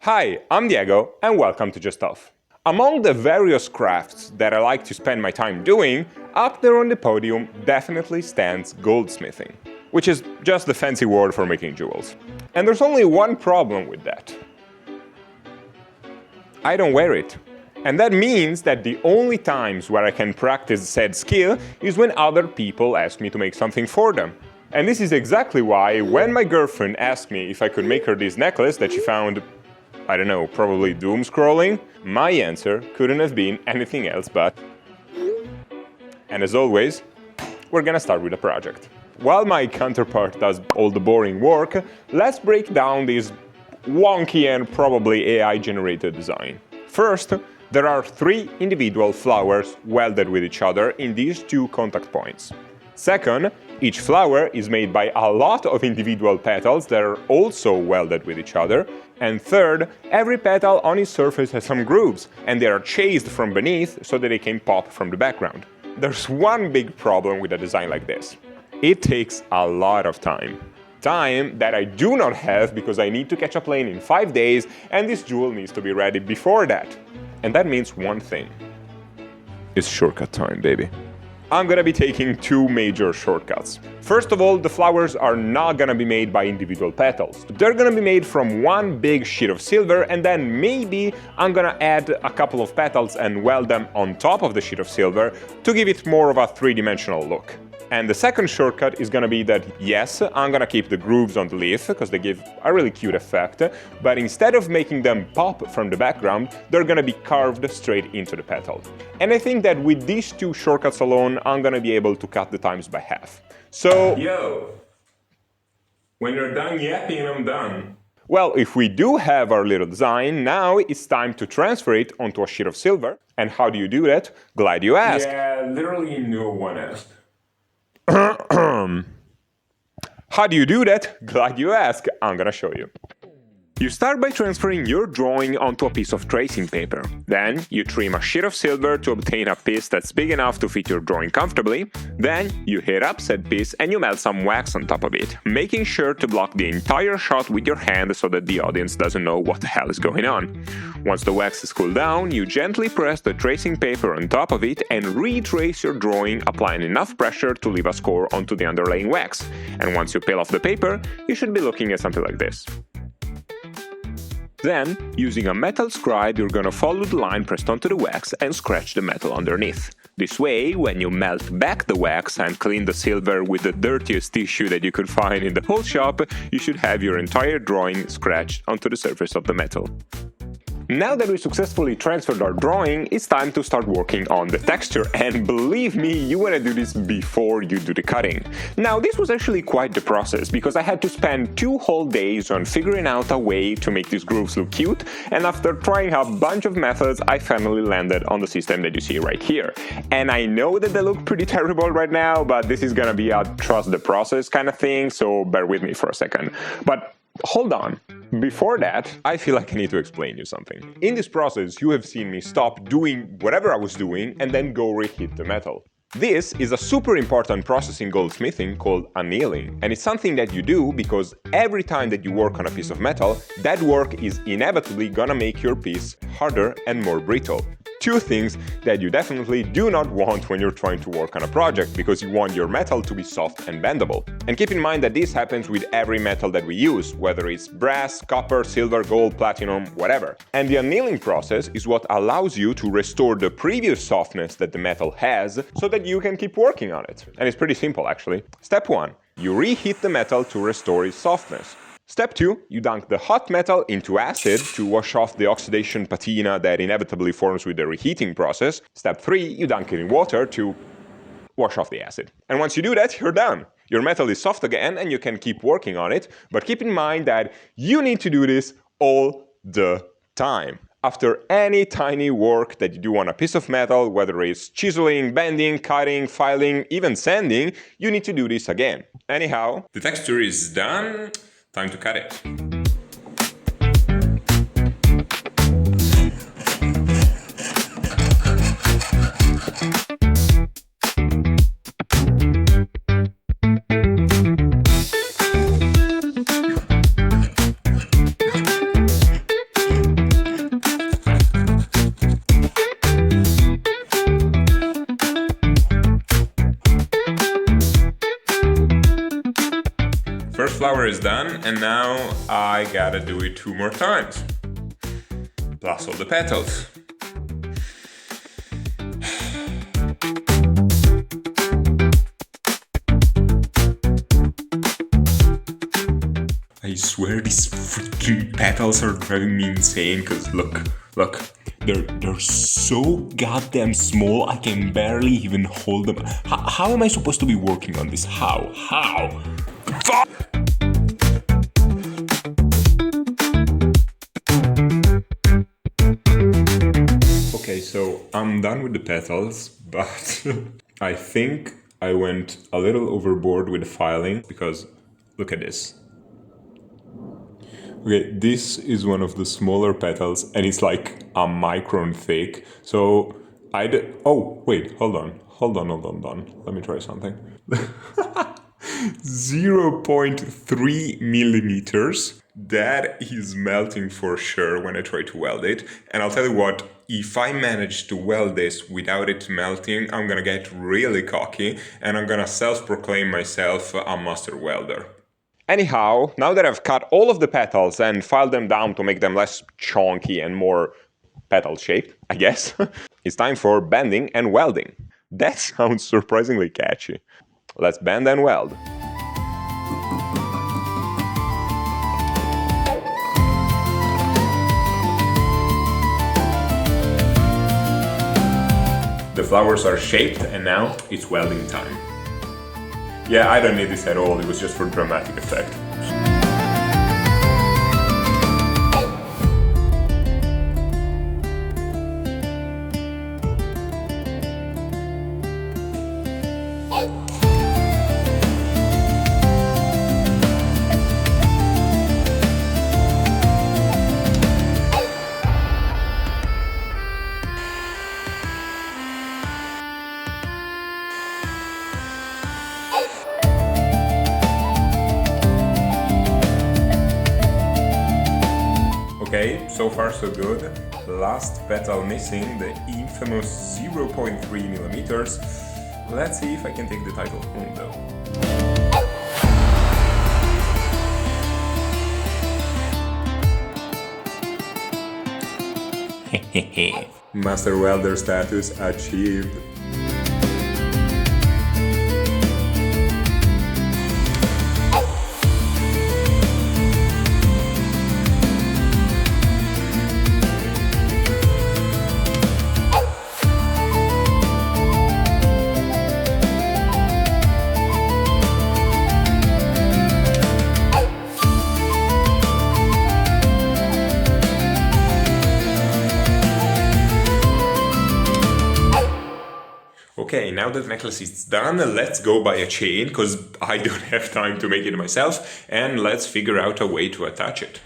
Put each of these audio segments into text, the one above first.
Hi, I'm Diego, and welcome to Just Off. Among the various crafts that I like to spend my time doing, up there on the podium definitely stands goldsmithing, which is just the fancy word for making jewels. And there's only one problem with that. I don't wear it. And that means that the only times where I can practice said skill is when other people ask me to make something for them. And this is exactly why when my girlfriend asked me if I could make her this necklace that she found, I don't know, probably doom scrolling, my answer couldn't have been anything else but... And as always, we're gonna start with a project. While my counterpart does all the boring work, let's break down this wonky and probably AI-generated design. First, there are 3 individual flowers welded with each other in these 2 contact points. Second, each flower is made by a lot of individual petals that are also welded with each other. And third, every petal on its surface has some grooves, and they are chased from beneath so that they can pop from the background. There's one big problem with a design like this. It takes a lot of time. Time that I do not have because I need to catch a plane in 5 days, and this jewel needs to be ready before that. And that means one thing. It's shortcut time, baby. I'm gonna be taking 2 major shortcuts. First of all, the flowers are not gonna be made by individual petals. They're gonna be made from one big sheet of silver, and then maybe I'm gonna add a couple of petals and weld them on top of the sheet of silver to give it more of a 3-dimensional look. And the second shortcut is gonna be that, yes, I'm gonna keep the grooves on the leaf, because they give a really cute effect, but instead of making them pop from the background, they're gonna be carved straight into the petal. And I think that with these 2 shortcuts alone, I'm gonna be able to cut the times by half. So... Yo! When you're done yapping, I'm done. Well, if we do have our little design, now it's time to transfer it onto a sheet of silver. And how do you do that? Glad you asked. Yeah, literally no one asked. How do you do that? Glad you asked. I'm gonna show you. You start by transferring your drawing onto a piece of tracing paper. Then, you trim a sheet of silver to obtain a piece that's big enough to fit your drawing comfortably. Then, you heat up said piece and you melt some wax on top of it, making sure to block the entire shot with your hand so that the audience doesn't know what the hell is going on. Once the wax is cooled down, you gently press the tracing paper on top of it and retrace your drawing, applying enough pressure to leave a score onto the underlying wax. And once you peel off the paper, you should be looking at something like this. Then, using a metal scribe, you're gonna follow the line pressed onto the wax and scratch the metal underneath. This way, when you melt back the wax and clean the silver with the dirtiest tissue that you could find in the whole shop, you should have your entire drawing scratched onto the surface of the metal. Now that we successfully transferred our drawing, it's time to start working on the texture, and believe me, you want to do this before you do the cutting. Now, this was actually quite the process, because I had to spend 2 whole days on figuring out a way to make these grooves look cute, and after trying a bunch of methods, I finally landed on the system that you see right here. And I know that they look pretty terrible right now, but this is gonna be a trust the process kind of thing, so bear with me for a second. But hold on. Before that, I feel like I need to explain you something. In this process, you have seen me stop doing whatever I was doing and then go reheat the metal. This is a super important process in goldsmithing called annealing, and it's something that you do because every time that you work on a piece of metal, that work is inevitably gonna make your piece harder and more brittle. 2 things that you definitely do not want when you're trying to work on a project, because you want your metal to be soft and bendable. And keep in mind that this happens with every metal that we use, whether it's brass, copper, silver, gold, platinum, whatever. And the annealing process is what allows you to restore the previous softness that the metal has so that you can keep working on it. And it's pretty simple, actually. Step 1. You reheat the metal to restore its softness. Step 2, you dunk the hot metal into acid to wash off the oxidation patina that inevitably forms with the reheating process. Step 3, you dunk it in water to wash off the acid. And once you do that, you're done. Your metal is soft again and you can keep working on it, but keep in mind that you need to do this all the time. After any tiny work that you do on a piece of metal, whether it's chiseling, bending, cutting, filing, even sanding, you need to do this again. Anyhow, the texture is done. Time to cut it. flower is done, and now I gotta do it 2 more times. Plus all the petals. I swear these freaking petals are driving me insane, cause look, they're so goddamn small I can barely even hold them. How am I supposed to be working on this? How? Fuck! Okay, so I'm done with the petals, but I think I went a little overboard with the filing, because look at this. Okay, this is one of the smaller petals, and it's like a micron thick. So oh, wait, hold on. Let me try something. 0.3 millimeters. That is melting for sure when I try to weld it. And I'll tell you what, if I manage to weld this without it melting, I'm gonna get really cocky, and I'm gonna self-proclaim myself a master welder. Anyhow, now that I've cut all of the petals and filed them down to make them less chunky and more petal-shaped, I guess, it's time for bending and welding. That sounds surprisingly catchy. Let's bend and weld. The flowers are shaped, and now it's welding time. Yeah, I don't need this at all, it was just for dramatic effect. Okay, so far so good. Last petal missing, the infamous 0.3 millimeters. Let's see if I can take the title home though. Master welder status achieved. Okay, now that the necklace is done, let's go buy a chain, because I don't have time to make it myself, and let's figure out a way to attach it.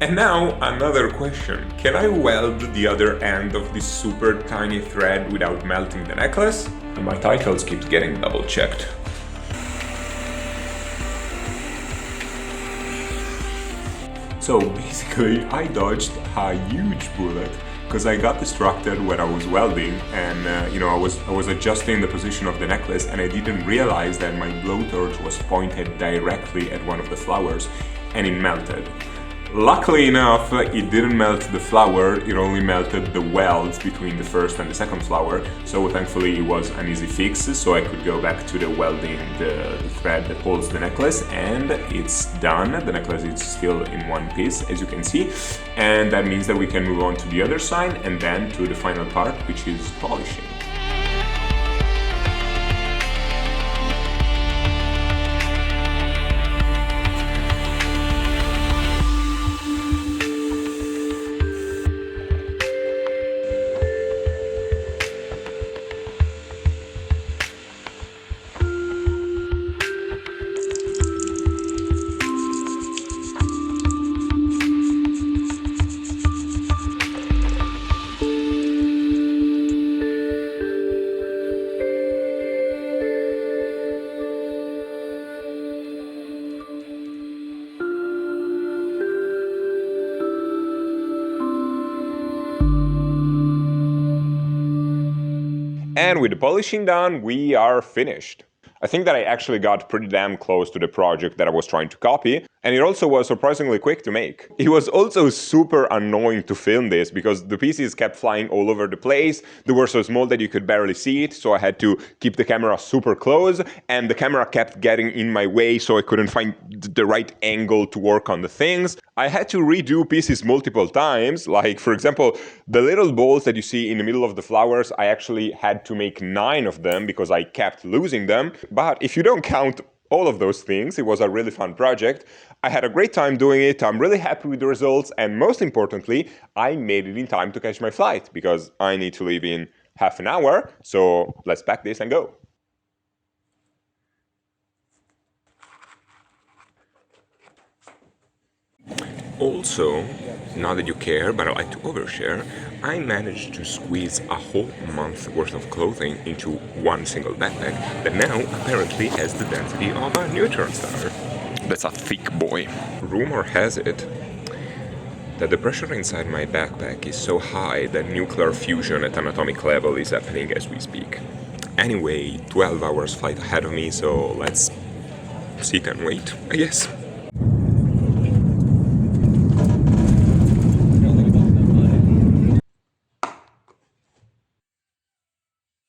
And now another question. Can I weld the other end of this super tiny thread without melting the necklace? And my titles keep getting double checked. So basically I dodged a huge bullet because I got distracted when I was welding, and I was adjusting the position of the necklace, and I didn't realize that my blowtorch was pointed directly at one of the flowers and it melted. Luckily enough, it didn't melt the flower, it only melted the welds between the first and the second flower, so thankfully it was an easy fix, so I could go back to the welding the thread that holds the necklace, and it's done. The necklace is still in one piece, as you can see, and that means that we can move on to the other side and then to the final part, which is polishing. And with the polishing done, we are finished. I think that I actually got pretty damn close to the project that I was trying to copy, and it also was surprisingly quick to make. It was also super annoying to film this because the pieces kept flying all over the place, they were so small that you could barely see it, so I had to keep the camera super close, and the camera kept getting in my way so I couldn't find the right angle to work on the things. I had to redo pieces multiple times, like for example, the little balls that you see in the middle of the flowers, I actually had to make 9 of them because I kept losing them. But if you don't count all of those things, it was a really fun project. I had a great time doing it, I'm really happy with the results, and most importantly, I made it in time to catch my flight, because I need to leave in half an hour, so let's pack this and go. Also, not that you care, but I like to overshare, I managed to squeeze a whole month worth of clothing into one single backpack that now apparently has the density of a neutron star. That's a thick boy. Rumor has it that the pressure inside my backpack is so high that nuclear fusion at an atomic level is happening as we speak. Anyway, 12 hours flight ahead of me, so let's sit and wait, I guess.